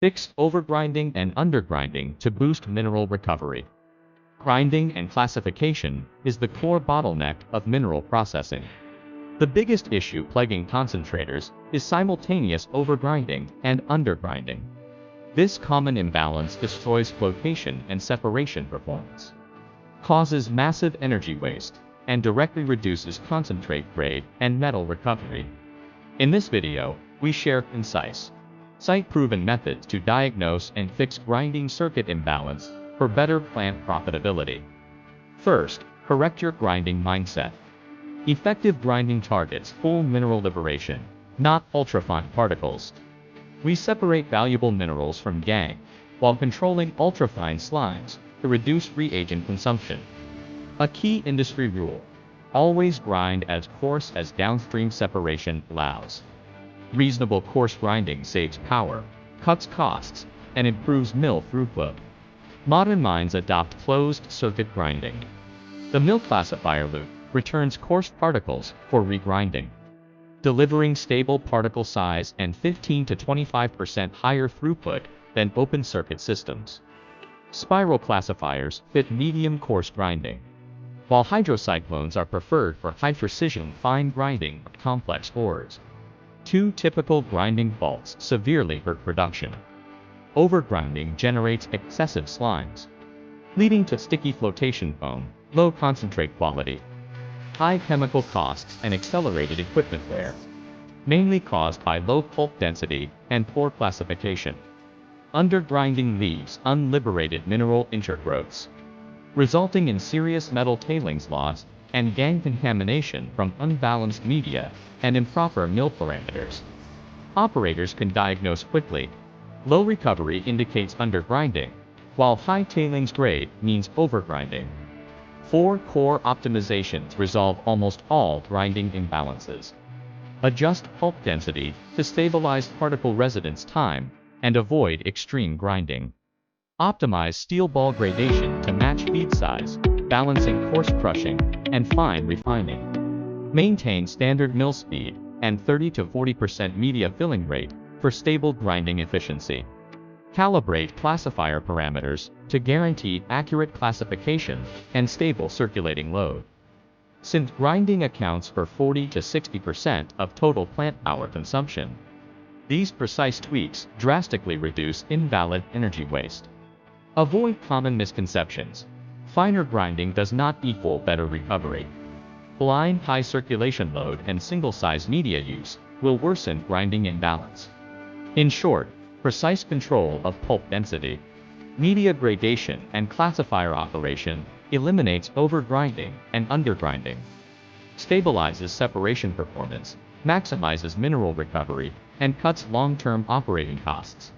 Fix overgrinding and undergrinding to boost mineral recovery. Grinding and classification is the core bottleneck of mineral processing. The biggest issue plaguing concentrators is simultaneous overgrinding and undergrinding. This common imbalance destroys flotation and separation performance, causes massive energy waste, and directly reduces concentrate grade and metal recovery. In this video, we share concise, site-proven methods to diagnose and fix grinding circuit imbalance for better plant profitability. First, correct your grinding mindset. Effective grinding targets full mineral liberation, not ultrafine particles. We separate valuable minerals from gangue, while controlling ultrafine slimes to reduce reagent consumption. A key industry rule: always grind as coarse as downstream separation allows. Reasonable coarse grinding saves power, cuts costs, and improves mill throughput. Modern mines adopt closed-circuit grinding. The mill classifier loop returns coarse particles for regrinding, delivering stable particle size and 15 to 25% higher throughput than open-circuit systems. Spiral classifiers fit medium coarse grinding, while hydrocyclones are preferred for high-precision fine grinding of complex ores. Two typical grinding faults severely hurt production. Overgrinding generates excessive slimes, leading to sticky flotation foam, low concentrate quality, high chemical costs, and accelerated equipment wear, mainly caused by low pulp density and poor classification. Undergrinding leaves unliberated mineral intergrowths, resulting in serious metal tailings loss and gangue contamination from unbalanced media and improper mill parameters. Operators can diagnose quickly. Low recovery indicates undergrinding, while high tailings grade means overgrinding. 4 core optimizations resolve almost all grinding imbalances. Adjust pulp density to stabilize particle residence time and avoid extreme grinding. Optimize steel ball gradation to match feed size, balancing coarse crushing and fine refining. Maintain standard mill speed and 30 to 40% media filling rate for stable grinding efficiency. Calibrate classifier parameters to guarantee accurate classification and stable circulating load. Since grinding accounts for 40 to 60% of total plant power consumption, these precise tweaks drastically reduce invalid energy waste. Avoid common misconceptions. Finer grinding does not equal better recovery. Blind high circulation load and single-size media use will worsen grinding imbalance. In short, precise control of pulp density, media gradation, and classifier operation eliminates overgrinding and undergrinding, stabilizes separation performance, maximizes mineral recovery, and cuts long-term operating costs.